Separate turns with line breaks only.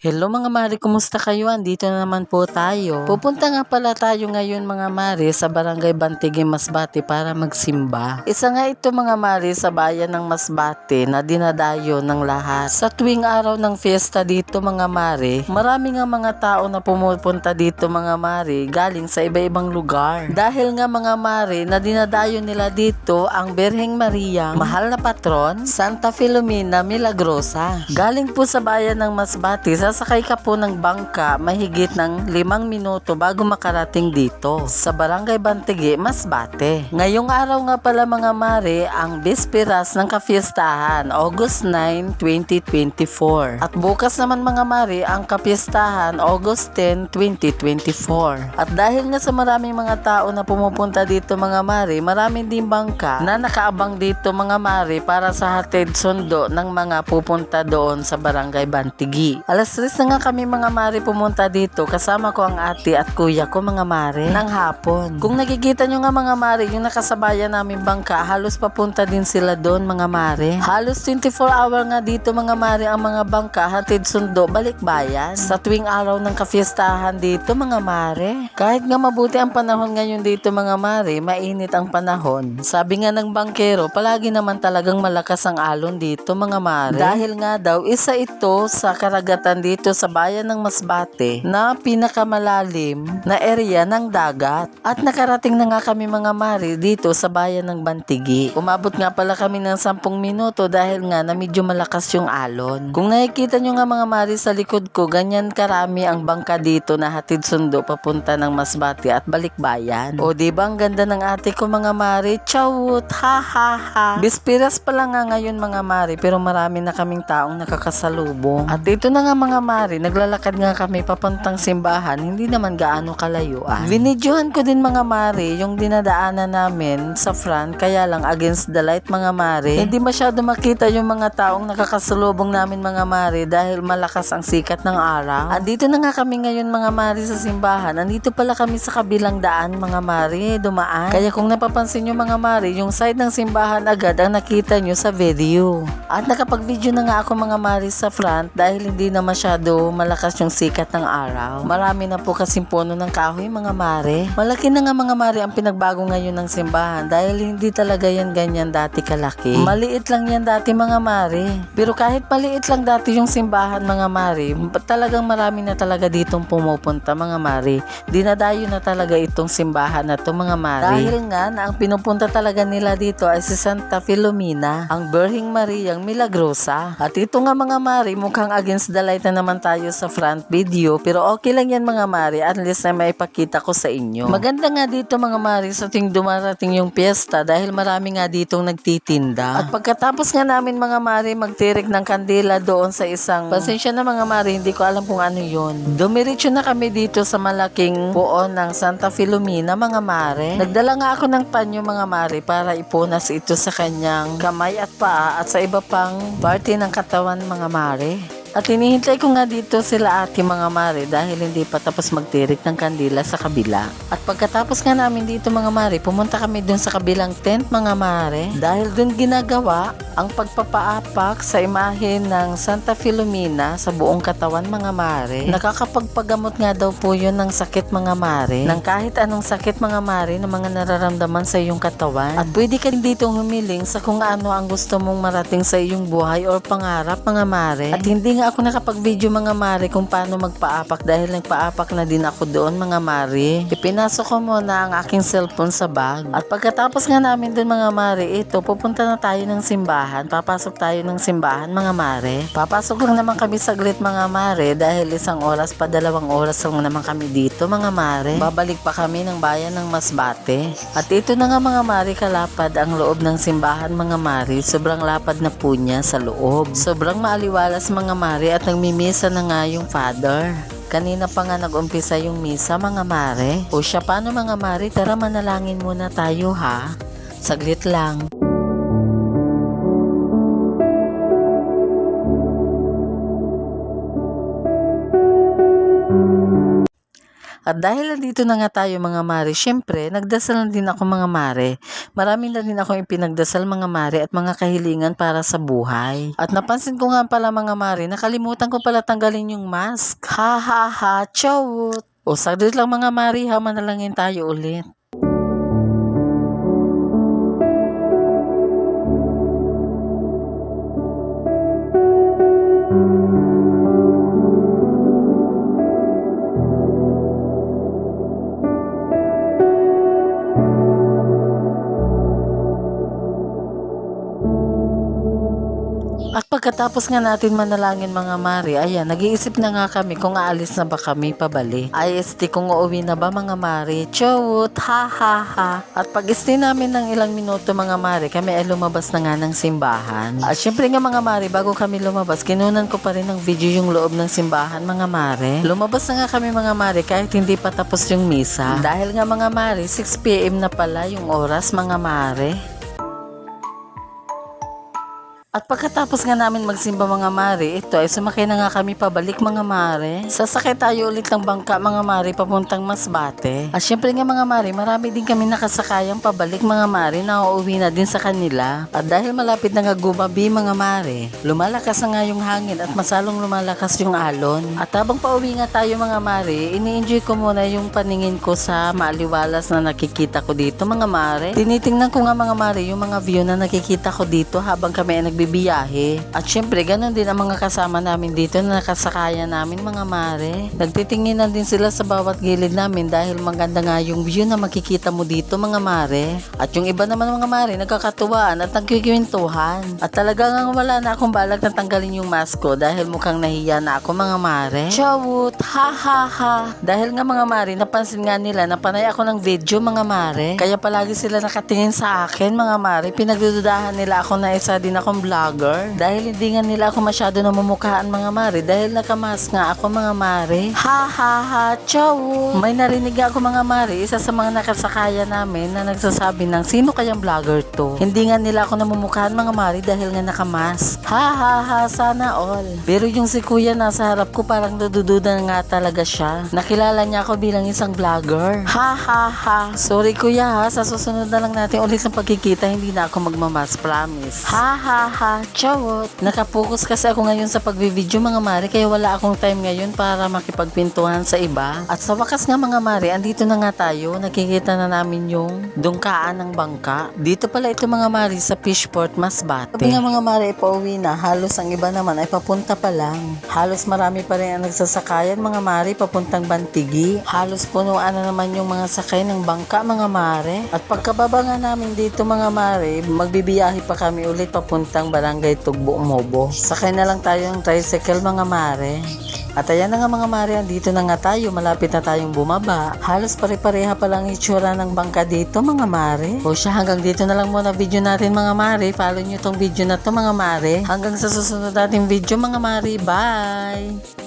Hello mga mare, kumusta kayo? Andito na naman po tayo. Pupunta nga pala tayo ngayon mga mare sa Barangay Bantige, Masbate para magsimba. Isa nga ito mga mare sa bayan ng Masbate na dinadayo ng lahat. Sa tuwing araw ng fiesta dito mga mare, marami nga mga tao na pumupunta dito mga mare galing sa iba-ibang lugar. Dahil nga mga mare na dinadayo nila dito ang Birheng Maria, mahal na patron, Santa Filomena Milagrosa. Galing po sa bayan ng Masbate, sasakay ka po ng bangka mahigit ng 5 minuto bago makarating dito sa Barangay Bantige, Masbate. Ngayong araw nga pala mga mare ang bisperas ng kapiestahan, August 9, 2024. At bukas naman mga mare ang kapiestahan, August 10, 2024. At dahil nga sa maraming mga tao na pumupunta dito mga mare, maraming din bangka na nakaabang dito mga mare para sa hatid sundo ng mga pupunta doon sa Barangay Bantige. Alas 3 na nga kami mga mare pumunta dito, kasama ko ang ate at kuya ko mga mare ng hapon. Kung nakikita nyo nga mga mare yung nakasabayan namin bangka, halos papunta din sila doon mga mare. Halos 24 hour nga dito mga mare ang mga bangka hatid sundo balik bayan sa tuwing araw ng kafiestahan dito mga mare. Kahit nga mabuti ang panahon ngayon dito mga mare, mainit ang panahon. Sabi nga ng bangkero, palagi naman talagang malakas ang alon dito mga mare. Dahil nga daw isa ito sa karagatan dito sa bayan ng Masbate na pinakamalalim na area ng dagat. At nakarating na nga kami mga mare dito sa bayan ng Bantige. Umabot nga pala kami ng 10 minuto dahil nga na medyo malakas yung alon. Kung nakikita nyo nga mga mare sa likod ko, ganyan karami ang bangka dito na hatid sundo papunta ng Masbate at balikbayan. O diba ang ganda ng ate ko mga mare? Chawut! Ha ha ha! Bispiras pa lang nga ngayon mga mare pero marami na kaming taong nakakasalubong. At dito na nga mga mare, naglalakad nga kami papuntang simbahan, hindi naman gaano kalayuan. Binidyohan ko din mga mare yung dinadaanan namin sa front, kaya lang against the light mga mare. Hindi masyado makita yung mga taong nakakasalubong namin mga mare dahil malakas ang sikat ng araw. Andito na nga kami ngayon mga mare sa simbahan. Andito pala kami sa kabilang daan mga mare, dumaan. Kaya kung napapansin nyo mga mare, yung side ng simbahan agad ang nakita nyo sa video. At nakapag-video na nga ako mga mare sa front dahil hindi na masyado malakas yung sikat ng araw. Marami na po kasing puno ng kahoy mga mare. Malaki na nga mga mare ang pinagbago ngayon ng simbahan dahil hindi talaga yan ganyan dati kalaki. Maliit lang yan dati mga mare. Pero kahit maliit lang dati yung simbahan mga mare, talagang marami na talaga ditong pumupunta mga mare. Dinadayo na talaga itong simbahan na to mga mare. Dahil nga na ang pinupunta talaga nila dito ay si Santa Filomena, ang Birheng Mariang Milagrosa. At ito nga mga mare, mukhang against the light na naman tayo sa front video, pero okay lang yan mga mare, at least na maipakita ko sa inyo. Maganda nga dito mga mare sa tuwing dumarating yung piyesta dahil marami nga ditong nagtitinda. At pagkatapos nga namin mga mare magtirik ng kandila doon sa isang, pasensya na mga mare, hindi ko alam kung ano yun. Dumiretso na kami dito sa malaking puon ng Santa Filomena mga mare. Nagdala nga ako ng panyo mga mare para ipunas ito sa kanyang kamay at paa at sa iba pang parte ng katawan mga mare. At hinihintay ko nga dito sila ate mga mare dahil hindi pa tapos magtirik ng kandila sa kabila. At pagkatapos nga namin dito mga mare, pumunta kami dun sa kabilang tent mga mare dahil dun ginagawa ang pagpapaapak sa imahe ng Santa Filomena sa buong katawan mga mare. Nakakapagpagamot nga daw po yun ng sakit mga mare, ng kahit anong sakit mga mare na mga nararamdaman sa iyong katawan. At pwede ka dito humiling sa kung ano ang gusto mong marating sa iyong buhay or pangarap mga mare. At hindi nga ako nakapag-video mga mare kung paano magpaapak dahil nagpaapak na din ako doon mga mare. Ipinasok ko muna ang aking cellphone sa bag. At pagkatapos nga namin doon mga mare, ito, pupunta na tayo ng simbahan. Papasok tayo ng simbahan mga mare. Papasok lang naman kami saglit mga mare dahil 1 oras pa 2 oras lang naman kami dito mga mare. Babalik pa kami ng bayan ng Masbate. At ito na nga mga mare, kalapad ang loob ng simbahan mga mare. Sobrang lapad na po niya sa loob. Sobrang maaliwalas mga mare at nagmimisa na nga yung father. Kanina pa nga nag-umpisa yung misa mga mare. O siya, paano mga mare? Tara manalangin muna tayo ha. Saglit lang. At dahil nandito na nga tayo mga mare, syempre nagdasal na din ako mga mare. Marami na din ako ipinagdasal mga mare at mga kahilingan para sa buhay. At napansin ko nga pala mga mare, nakalimutan ko pala tanggalin yung mask. Ha ha ha, chawut! O saglit lang mga mare ha, manalangin tayo ulit. At pagkatapos nga natin manalangin mga mare, ayan, nag-iisip na nga kami kung aalis na ba kami pabalik. IST kung uuwi na ba mga mare, chawut, ha ha ha. At pag-stay namin ng ilang minuto mga mare, kami ay lumabas na nga ng simbahan. At syempre nga mga mare, bago kami lumabas, kinunan ko pa rin ng video yung loob ng simbahan mga mare. Lumabas na nga kami mga mare kahit hindi pa tapos yung misa. Dahil nga mga mare, 6 PM na pala yung oras mga mare. At pagkatapos nga namin magsimba mga mare, ito ay sumakay na nga kami pabalik mga mare. Sasakay tayo ulit ng bangka mga mare papuntang Masbate. At syempre nga mga mare, marami din kami nakasakayang pabalik mga mare na uuwi na din sa kanila. At dahil malapit na nga gumabi mga mare, lumalakas na nga yung hangin at masalong lumalakas yung alon. At habang pauwi nga tayo mga mare, ini-enjoy ko muna yung paningin ko sa maaliwalas na nakikita ko dito mga mare. Tinitingnan ko nga mga mare yung mga view na nakikita ko dito habang kami ay bibiyahe. At syempre, ganun din ang mga kasama namin dito na nakasakaya namin mga mare. Nagtitinginan din sila sa bawat gilid namin dahil maganda nga yung view na makikita mo dito mga mare. At yung iba naman mga mare, nagkakatuwaan at nagkikwentuhan. At talagang wala na akong balak na tanggalin yung mask ko dahil mukhang nahiya na ako mga mare. Chawut, ha ha ha. Dahil nga mga mare, napansin nga nila na panay ako ng video mga mare. Kaya palagi sila nakatingin sa akin mga mare. Pinagdududahan nila ako na isa din akong vlogger dahil hindi nga nila ako masyado namumukhaan mga mare dahil nakamask nga ako mga mare. Ha ha ha, ciao! May narinig ako mga mare, isa sa mga nakasakaya namin na nagsasabi ng sino kayang vlogger to. Hindi nga nila ako namumukhaan mga mare dahil nga nakamask. Ha ha ha, sana all. Pero yung si kuya nasa harap ko parang nadududa nga talaga siya. Nakilala niya ako bilang isang vlogger. Ha ha ha. Sorry kuya ha, sa susunod na lang natin ulit ng pagkikita, hindi na ako magmamask, promise. Ha ha ha. Chawot. Nakapokus kasi ako ngayon sa pagbi-video mga mare kaya wala akong time ngayon para makipagpintuhan sa iba. At sa wakas nga mga mare, andito na nga tayo. Nakikita na namin yung dungkaan ng bangka. Dito pala ito mga mare sa Fishport, Masbate. Sabi nga mga mare, pauwi na. Halos ang iba naman ay papunta pa lang. Halos marami pa rin ang nagsasakayan mga mare papuntang Bantigi. Halos punuan na naman yung mga sakay ng bangka mga mare. At pagkababa nga namin dito mga mare, magbibiyahe pa kami ulit papuntang Barangay Tugbo, Mobo. Sakay na lang tayo ng tricycle mga mare. At ayan na nga mga mare, andito na nga tayo, malapit na tayong bumaba. Halos pare-pareha pa lang itsura ng bangka dito mga mare. O siya, hanggang dito na lang muna video natin mga mare. Follow nyo tong video na to mga mare. Hanggang sa susunod nating video mga mare. Bye!